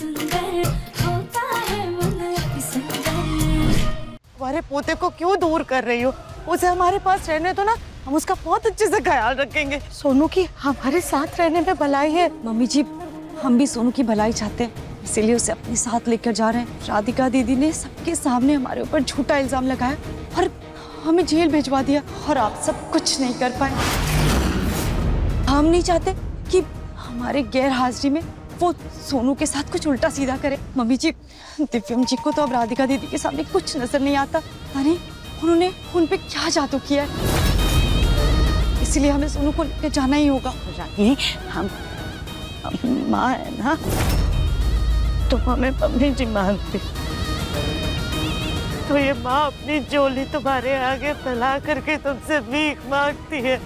सुंदर होता है मन अति सुंदर। तुम्हारे पोते को क्यों दूर कर रही हो? उसे हमारे पास रहने दो ना, हम उसका बहुत अच्छे से ख्याल रखेंगे। सोनू की हमारे साथ रहने में भलाई है। मम्मी जी, हम भी सोनू की भलाई चाहते हैं, इसीलिए उसे अपने साथ लेकर जा रहे हैं। राधिका दीदी ने सबके सामने हमारे ऊपर झूठा इल्जाम लगाया और हमें जेल भिजवा दिया, और आप सब कुछ नहीं कर पाए। हम नहीं चाहते कि हमारे गैर हाजिरी में वो सोनू के साथ कुछ उल्टा सीधा करे। मम्मी जी, दिव्यम जी को तो अब राधिका दीदी के सामने कुछ नजर नहीं आता। अरे उन्होंने उन पे क्या जादू किया है, इसलिए हमें सोनू को लेकर जाना ही होगा। रानी, हम माँ है ना, तो हमें मम्मी जी मानती, तो ये माँ अपनी झोली तुम्हारे आगे फैला करके तुमसे भीख मांगती है।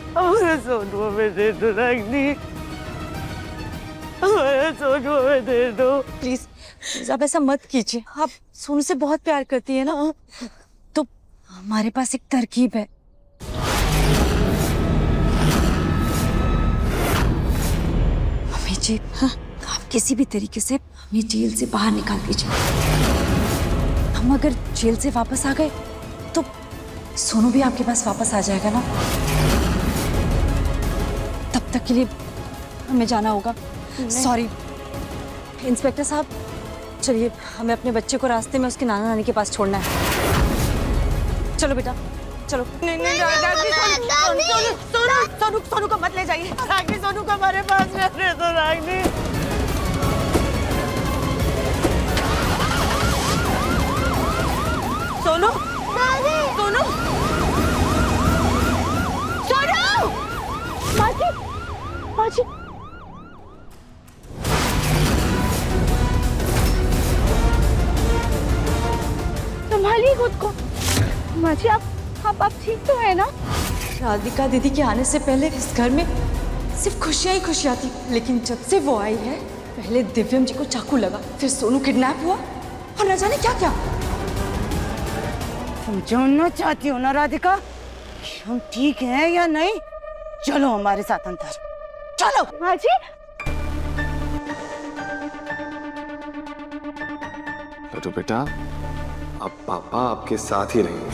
हमारे सोनू हमें दे दो रानी, हमारे सोनू हमें दे दो। प्लीज प्लीज आप ऐसा मत कीजिए। आप सोनू से बहुत प्यार करती है ना, तो हमारे पास एक तरकीब है। मम्मी जी, हाँ, आप किसी भी तरीके से हमें जेल से बाहर निकाल दीजिए। हम अगर जेल से वापस आ गए तो सोनू भी आपके पास वापस आ जाएगा ना। तब तक के लिए हमें जाना होगा। सॉरी इंस्पेक्टर साहब, चलिए हमें अपने बच्चे को रास्ते में उसके नाना नानी के पास छोड़ना है। चलो बेटा चलो। नहीं नहीं सोनू को मत ले जाइए। रागिनी, सोनू को हमारे पास रहने दो रागिनी। सोनू, सोनू, सोनू, माजी, माजी। संभालिए खुद को। माजी, आप ठीक तो है ना? राधिका दीदी के आने से पहले इस घर में सिर्फ खुशियां ही खुशियां थी, लेकिन जब से वो आई है, पहले दिव्यम जी को चाकू लगा, फिर सोनू किडनैप हुआ, और न जाने क्या क्या। तुम जानना चाहती हो ना राधिका कि हम ठीक हैं या नहीं? चलो हमारे साथ अंदर, चलो। माजी, लड्डू बेटा, अब पापा आपके साथ ही रहेंगे,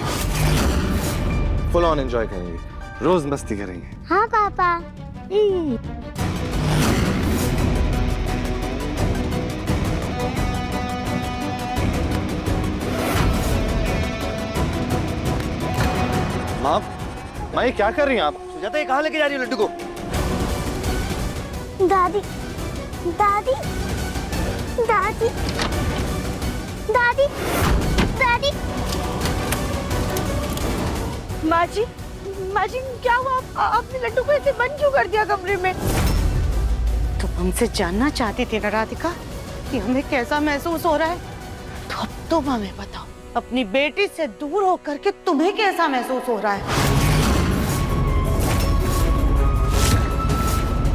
फुल ऑन एंजॉय करेंगे, रोज मस्ती करेंगे। हाँ पापा। माँ ये क्या कर रही हैं आप? सुजाता, ये कहाँ लेके जा रही हो लड्डू को? दादी, दादी, दादी, दादी, दादी। माजी, माजी क्या हुआ? आपने लड्डू को ऐसे बंद क्यों कर दिया कमरे में? तुम हमसे जानना चाहती थी ना राधिका कि हमें कैसा महसूस हो रहा है, तो अब तुम हमें बताओ, अपनी बेटी से दूर होकर के तुम्हें कैसा महसूस हो रहा है?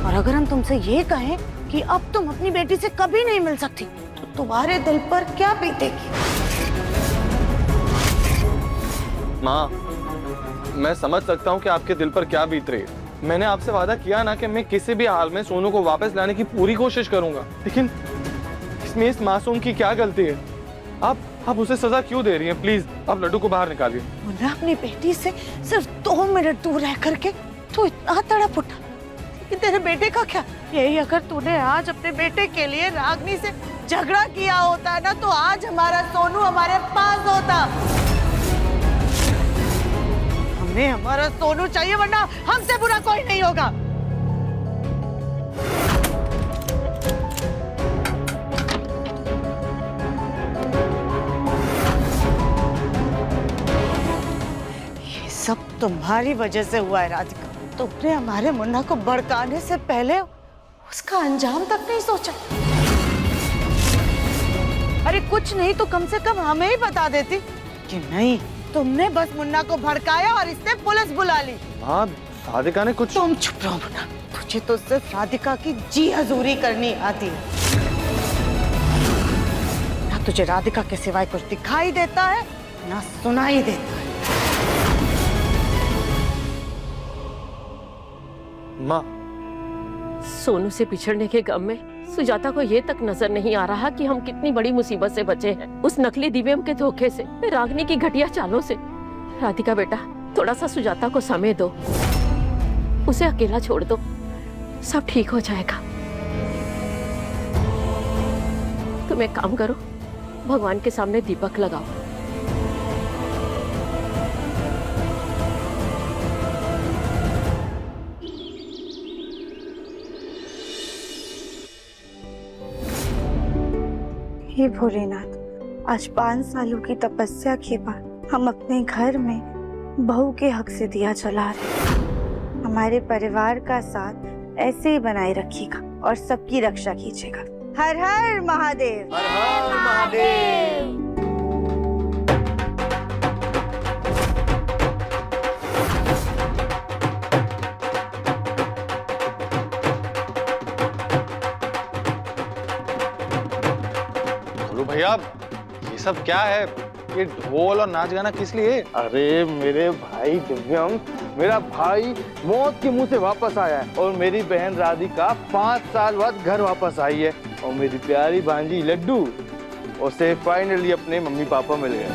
और अगर हम तुमसे ये कहें कि अब तुम अपनी बेटी से कभी नहीं मिल सकती, तो तुम्हारे दिल पर क्या बीतेगी? माँ, मैं समझ सकता हूँ कि आपके दिल पर क्या बीत रही है। मैंने आपसे वादा किया ना कि मैं किसी भी हाल में सोनू को वापस लाने की पूरी कोशिश करूंगा, लेकिन इसमें इस मासूम की क्या गलती है? आप उसे सजा क्यों दे रही हैं? प्लीज आप लड्डू को बाहर निकालिए। मुन्ना, अपनी बेटी से सिर्फ 2 मिनट दूर रह करके तू इतना तड़प उठा, कि तेरे बेटे का क्या? यही अगर तूने आज अपने बेटे के लिए रागिनी से झगड़ा किया होता है ना, तो आज हमारा सोनू हमारे पास होता। हमें हमारा सोनू चाहिए, वरना हमसे बुरा कोई नहीं होगा। ये सब तुम्हारी वजह से हुआ है राधिका। तुमने हमारे मुन्ना को भड़काने से पहले उसका अंजाम तक नहीं सोचा। अरे कुछ नहीं तो कम से कम हमें ही बता देती कि नहीं, तुमने बस मुन्ना को भड़काया और इससे पुलिस बुला ली। हाँ, राधिका ने कुछ। तुम चुप रहो मुन्ना, तुझे तो सिर्फ राधिका की जी हजूरी करनी आती है। ना तुझे राधिका के सिवाय कुछ दिखाई देता है, ना सुनाई देता है। माँ, सोनू से बिछड़ने के गम में सुजाता को ये तक नजर नहीं आ रहा कि हम कितनी बड़ी मुसीबत से बचे हैं, उस नकली दिव्यम के धोखे से, रागिनी की घटिया चालों से। राधिका बेटा, थोड़ा सा सुजाता को समय दो, उसे अकेला छोड़ दो, सब ठीक हो जाएगा। तुम एक काम करो, भगवान के सामने दीपक लगाओ। हे भोलेनाथ, आज 5 सालों की तपस्या के बाद हम अपने घर में बहू के हक से दिया जला रहे हैं। हमारे परिवार का साथ ऐसे ही बनाए रखिएगा और सबकी रक्षा कीजिएगा। हर हर महादेव। हर हर महादेव। भैया, ये सब क्या है? ये ढोल और नाच गाना किस लिए? अरे मेरे भाई दिव्यम, मेरा भाई मौत के मुंह से वापस आया है और मेरी बहन राधिका 5 साल बाद घर वापस आई है और मेरी प्यारी भांजी लड्डू उसे फाइनली अपने मम्मी पापा मिल गए।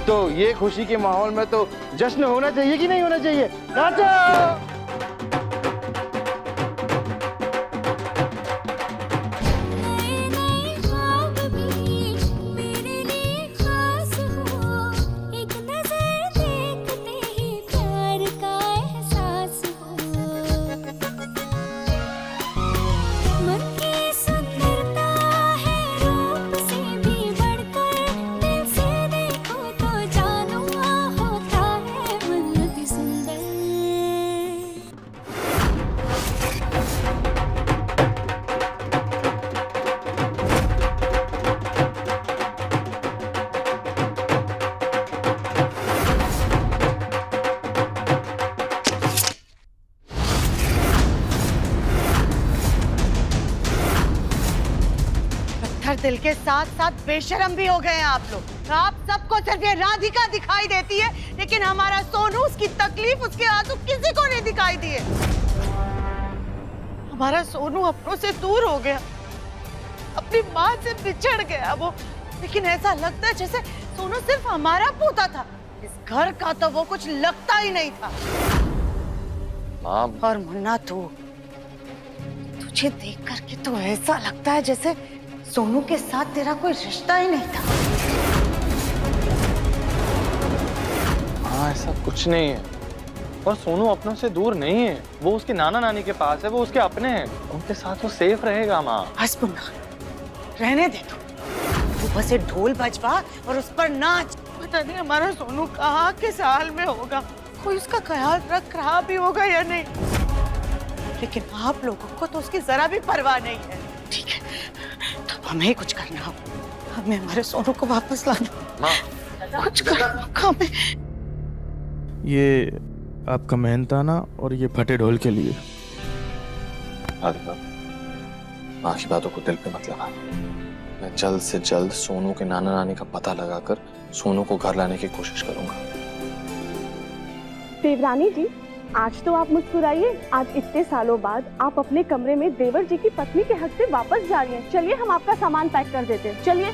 तो ये खुशी के माहौल में तो जश्न होना चाहिए कि नहीं होना चाहिए? नाचो! दिल के साथ साथ बेशरम भी हो गए हैं आप लोग। आप सबको सिर्फ ये राधिका दिखाई देती है, लेकिन हमारा सोनू, उसकी तकलीफ, उसके आंसू किसी को नहीं दिखाई दिए। हमारा सोनू अपनों से दूर हो गया, अपनी माँ से बिछड़ गया वो, लेकिन ऐसा लगता है जैसे सोनू सिर्फ हमारा पोता था, इस घर का तो वो कुछ लगता ही नहीं था। माँ, और मुन्ना, तुझे देख करके तो ऐसा लगता है जैसे सोनू के साथ तेरा कोई रिश्ता ही नहीं था। हाँ, ऐसा कुछ नहीं है। और सोनू अपनों से दूर नहीं है, वो उसके नाना नानी के पास है, वो उसके अपने हैं, उनके साथ वो सेफ रहेगा। माँ बस मुन्ना, रहने दे तू बस ये ढोल बजवा और उस पर नाच। पता नहीं हमारा सोनू कहाँ किस हाल में होगा, कोई उसका ख्याल रख रहा भी होगा या नहीं, लेकिन आप लोगों को तो उसकी जरा भी परवाह नहीं है। ठीक है, तो हमें ही कुछ करना होगा, हमें हमारे सोनू को वापस लाना। माँ, कुछ करना होगा हमें। ये आपका मेहनताना और ये फटे ढोल के लिए। राधिका, माँ की बातों को दिल पे मत लगा। मैं जल्द से जल्द सोनू के नाना नानी का पता लगाकर सोनू को घर लाने की कोशिश करूंगा। देवरानी जी, आज तो आप मुस्कुराइए। आज इतने सालों बाद आप अपने कमरे में देवर जी की पत्नी के हक से वापस जा रही हैं। चलिए हम आपका सामान पैक कर देते हैं, चलिए।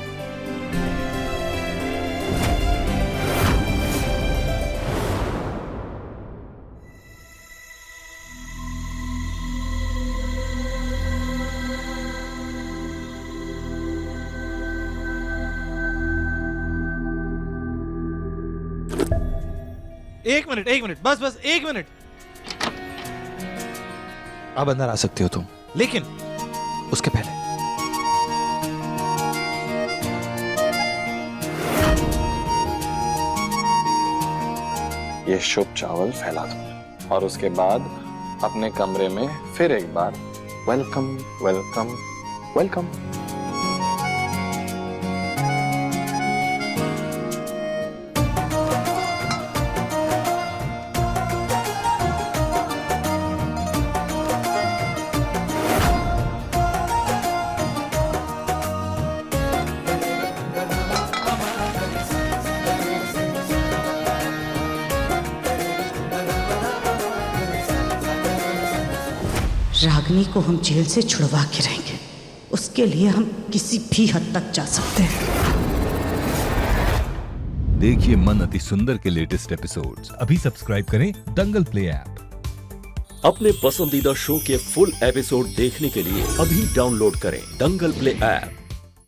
एक मिनट, बस 1 मिनट। अब अंदर आ सकती हो तुम, लेकिन उसके पहले ये शुभ चावल फैला दो और उसके बाद अपने कमरे में फिर एक बार वेलकम वेलकम वेलकम। रागनी को हम जेल से छुड़वा के रहेंगे। उसके लिए हम किसी भी हद तक जा सकते हैं। देखिए मन अति सुंदर के लेटेस्ट एपिसोड्स अभी सब्सक्राइब करें दंगल प्ले ऐप। अपने पसंदीदा शो के फुल एपिसोड देखने के लिए अभी डाउनलोड करें दंगल प्ले ऐप।